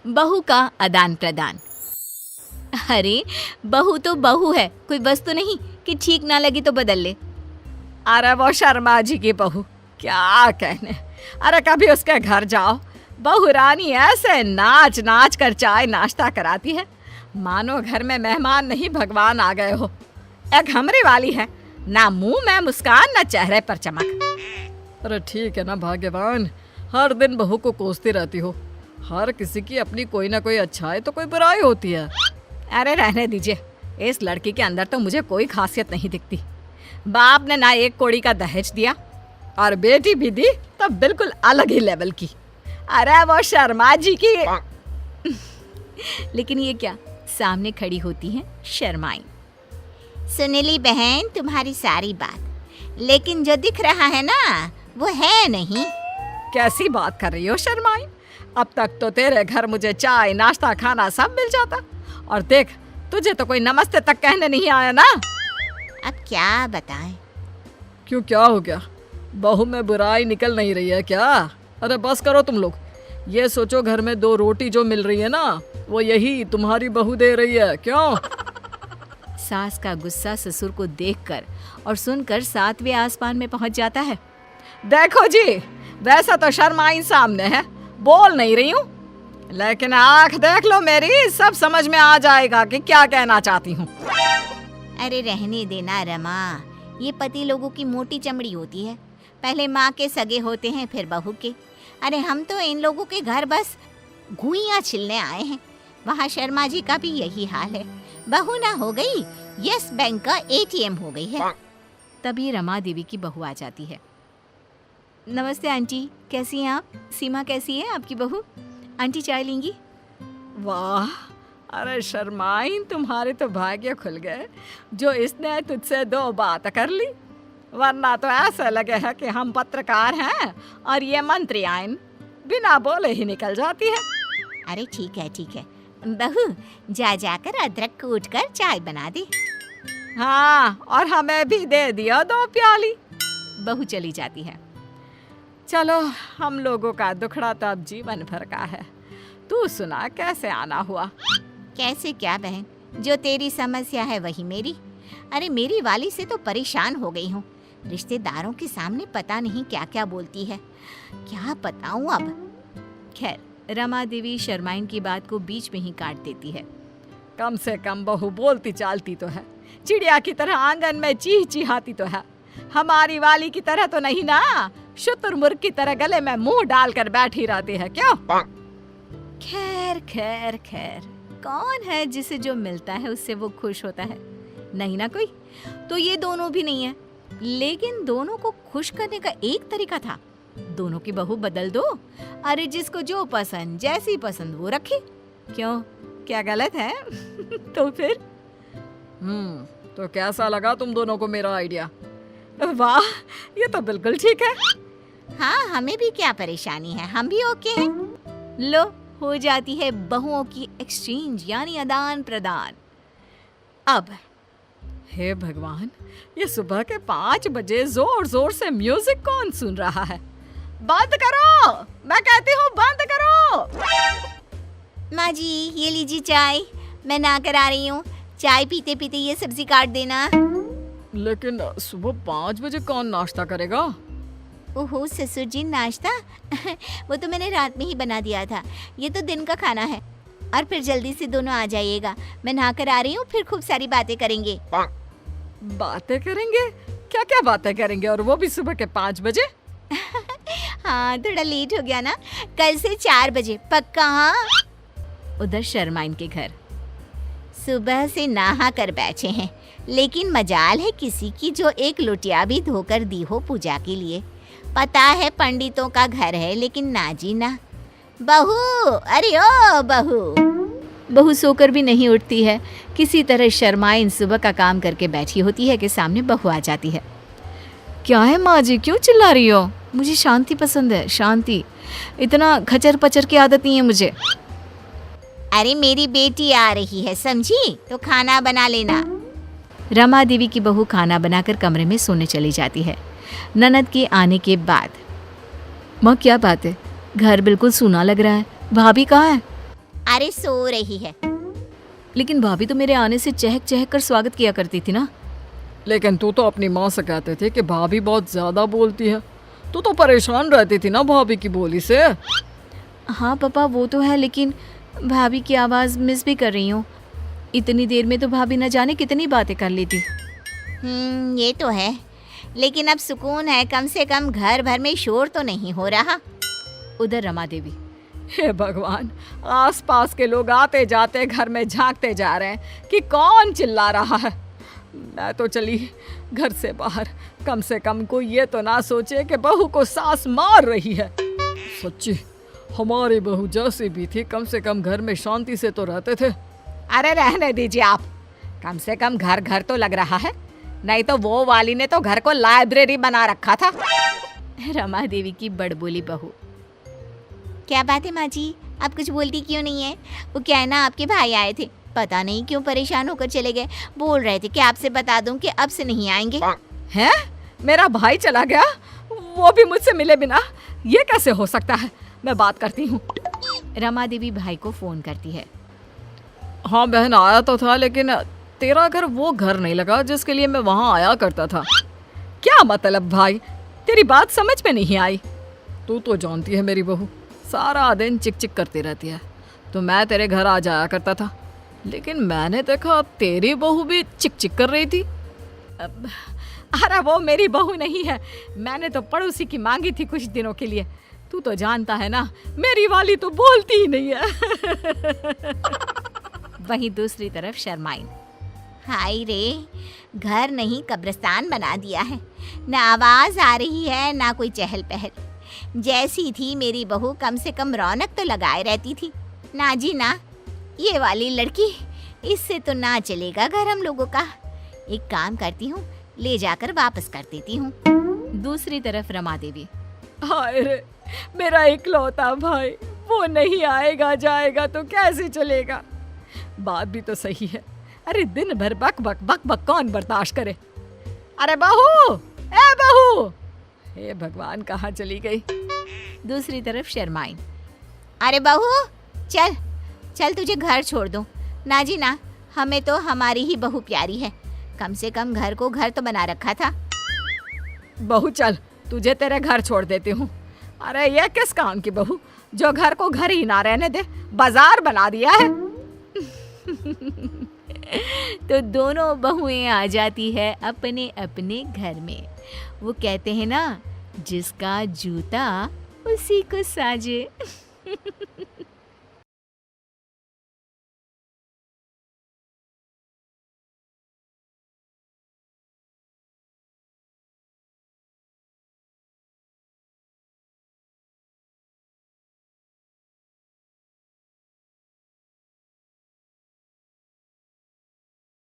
बहू का आदान प्रदान। अरे बहू तो बहू है, कोई वस्तु नहीं कि ठीक ना लगी तो बदल ले। अरे वो शर्मा जी की बहू, क्या कहने। अरे कभी उसके घर जाओ, बहू रानी ऐसे नाच नाच कर चाय नाश्ता कराती है, मानो घर में मेहमान नहीं भगवान आ गए हो। एक हमरी वाली है, ना मुंह में मुस्कान ना चेहरे पर चमक। अरे ठीक है ना भाग्यवान, हर दिन बहू को कोसती रहती हो। हर किसी की अपनी कोई ना कोई अच्छाई तो कोई बुराई होती है। अरे रहने दीजिए, इस लड़की के अंदर तो मुझे कोई खासियत नहीं दिखती। बाप ने ना एक कौड़ी का दहेज दिया और बेटी भी दी तो बिल्कुल अलग ही लेवल की। अरे वो शर्मा जी की। लेकिन ये क्या, सामने खड़ी होती हैं शर्माई। सुन ली बहन तुम्हारी सारी बात, लेकिन जो दिख रहा है ना वो है नहीं। कैसी बात कर रही हो शर्माई? अब तक तो तेरे घर मुझे चाय नाश्ता खाना सब मिल जाता, और देख तुझे तो कोई नमस्ते तक कहने नहीं आया ना। अब क्या बताएं? क्यों, क्या हो गया? बहू में बुराई निकल नहीं रही है क्या? अरे बस करो तुम लोग, ये सोचो घर में 2 रोटी जो मिल रही है ना, वो यही तुम्हारी बहू दे रही है। क्यों? सास का गुस्सा ससुर को देखकर और सुनकर 7वें आसमान में पहुंच जाता है। देखो जी, वैसा तो शर्माई सामने है, बोल नहीं रही हूँ, लेकिन आंख देख लो मेरी, सब समझ में आ जाएगा कि क्या कहना चाहती हूँ। अरे रहने देना रमा, ये पति लोगों की मोटी चमड़ी होती है। पहले माँ के सगे होते हैं, फिर बहू के। अरे हम तो इन लोगों के घर बस घुइयाँ छिलने आए हैं। वहाँ शर्मा जी का भी यही हाल है, बहू ना हो गई यस बैंक का ATM हो गई है। तभी रमा देवी की बहू आ जाती है। नमस्ते आंटी, कैसी हैं आप? सीमा कैसी है आपकी बहू? आंटी चाय लेंगी? वाह, अरे शर्माई तुम्हारे तो भाग्य खुल गए जो इसने तुझसे 2 बात कर ली, वरना तो ऐसा लगे है कि हम पत्रकार हैं और ये मंत्री आइन, बिना बोले ही निकल जाती है। अरे ठीक है बहू, जा जाकर अदरक कूट कर चाय बना दे। हाँ, और हमें भी दे दिया 2 प्याली। बहू चली जाती है। चलो, हम लोगों का दुखड़ा तो अब जीवन भर का है। तू सुना, कैसे आना हुआ? कैसे क्या बहन, जो तेरी समस्या है वही मेरी। अरे मेरी वाली से तो परेशान हो गई हूँ, रिश्तेदारों के सामने पता नहीं क्या क्या बोलती है, क्या बताऊँ अब। खैर, रमा देवी शर्माइन की बात को बीच में ही काट देती है। कम से कम बहू बोलती चालती तो है, चिड़िया की तरह आंगन में चीह चिहाती तो है। हमारी वाली की तरह तो नहीं ना, शुतुरमुर्ग की तरह गले में मुंह डालकर बैठी रहती है। क्यों? खैर खैर खैर, कौन है जिसे जो मिलता है उससे वो खुश होता है? नहीं ना कोई। तो ये दोनों भी नहीं है, लेकिन दोनों को खुश करने का एक तरीका था, दोनों की बहू बदल दो। अरे जिसको जो पसंद, जैसी पसंद वो रखे। क्यों, क्या गलत है? तो फिर तो कैसा लगा तुम दोनों को मेरा आइडिया? वाह, ये तो बिल्कुल ठीक है। हाँ, हमें भी क्या परेशानी है, हम भी ओके हैं। लो, हो जाती है बहुओं की एक्सचेंज, यानी आदान प्रदान। अब हे भगवान, ये सुबह के 5 बजे जोर जोर से म्यूजिक कौन सुन रहा है? बंद करो, मैं कहती हूँ बंद करो। माँ जी ये लीजिए चाय, मैं ना करा रही हूँ, चाय पीते पीते ये सब्जी काट देना। लेकिन सुबह 5 बजे कौन नाश्ता करेगा? ओहो ससुर जी, नाश्ता वो तो मैंने रात में ही बना दिया था, ये तो दिन का खाना है। और फिर जल्दी से दोनों आ जाइएगा, मैं नहा कर आ रही हूँ, फिर खूब सारी बातें करेंगे। बातें करेंगे? क्या क्या बातें करेंगे, और वो भी सुबह के 5 बजे? हाँ, थोड़ा लेट हो गया ना, कल से 4 बजे पक्का। हाँ। उधर शर्माइन के घर सुबह से नहा कर बैठे हैं, लेकिन मजाल है किसी की जो एक लोटिया भी धोकर दी हो पूजा के लिए। पता है पंडितों का घर है, लेकिन ना जी ना। बहू, अरे ओ बहू। बहू सोकर भी नहीं उठती है। किसी तरह शर्माइन सुबह का काम करके बैठी होती है कि सामने बहू आ जाती है। क्या है माँ जी, क्यों चिल्ला रही हो? मुझे शांति पसंद है, शांति। इतना खचर पचर की आदत नहीं है मुझे। अरे मेरी बेटी आ रही है, समझी? तो खाना बना लेना। रमा देवी की बहू खाना बनाकर कमरे में सोने चली जाती है। ननद के आने के बाद, माँ क्या बात है, घर बिल्कुल सूना लग रहा है, भाभी कहाँ है? अरे सो रही है। लेकिन भाभी तो मेरे आने से चहक चहक कर स्वागत किया करती थी ना। लेकिन तू तो अपनी माँ से कहते थे कि भाभी बहुत ज़्यादा बोलती है। तू तो परेशान रहती थी ना भाभी की बोली से। हाँ पापा वो तो है, लेकिन भाभी की आवाज़ मिस भी कर रही हूँ। इतनी देर में तो भाभी न जाने कितनी बातें कर लेती। ये तो है, लेकिन अब सुकून है, कम से कम घर भर में शोर तो नहीं हो रहा। उधर रमा देवी, हे भगवान, आसपास के लोग आते जाते घर में झांकते जा रहे हैं कि कौन चिल्ला रहा है। मैं तो चली घर से बाहर, कम से कम कोई ये तो ना सोचे कि बहू को सास मार रही है। सच्ची हमारी बहू जैसी भी थी, कम से कम घर में शांति से तो रहते थे। अरे रहने दीजिए आप, कम से कम घर घर तो लग रहा है, नहीं तो वो वाली ने तो घर को लाइब्रेरी बना रखा था। रमा देवी की बड़बोली बहू। क्या बात है माँ जी, आप कुछ बोलती क्यों नहीं है? वो क्या है ना, आपके भाई आए थे, पता नहीं क्यों परेशान होकर चले गए। बोल रहे थे कि आपसे बता दूं कि अब से नहीं आएंगे। हैं? मेरा भाई चला गया, वो भी मुझसे मिले बिना? ये कैसे हो सकता है? मैं बात करती हूँ। रमा देवी भाई को फोन करती है। हाँ बहन, आया तो था, लेकिन तेरा घर वो घर नहीं लगा जिसके लिए मैं वहाँ आया करता था। क्या मतलब भाई, तेरी बात समझ में नहीं आई। तू तो जानती है मेरी बहू सारा दिन चिक चिक करती रहती है, तो मैं तेरे घर आ जाया करता था, लेकिन मैंने देखा तेरी बहू भी चिक चिक कर रही थी। अरे वो मेरी बहू नहीं है, मैंने तो पड़ोसी की मांगी थी कुछ दिनों के लिए। तू तो जानता है ना, मेरी वाली तो बोलती ही नहीं है। वहीं दूसरी तरफ शर्माइन। हाय रे, घर नहीं कब्रिस्तान बना दिया है। ना आवाज आ रही है, ना कोई चहल पहल। जैसी थी मेरी बहू, कम से कम रौनक तो लगाए रहती थी। ना जी ना, ये वाली लड़की, इससे तो ना चलेगा घर हम लोगों का। एक काम करती हूँ, ले जाकर वापस कर देती हूँ। दूसरी तरफ रमा देवी। हाय रे, मेरा इकलौता भाई, वो नहीं आएगा जाएगा तो कैसे चलेगा? बात भी तो सही है। अरे दिन भर बक बक बक बक कौन बर्दाश्त करे? अरे बहू, ए बहू, हे भगवान, कहाँ चली गई? दूसरी तरफ शर्माइन। अरे बहू, चल चल, तुझे घर छोड़ दूँ। ना जी ना, हमें तो हमारी ही बहू प्यारी है, कम से कम घर को घर तो बना रखा था। बहू चल, तुझे तेरे घर छोड़ देती हूँ। अरे ये किस काम की बहू, जो घर को घर ही ना रहने दे, बाजार बना दिया है। तो दोनों बहुएं आ जाती है अपने अपने घर में। वो कहते हैं ना, जिसका जूता उसी को साजे।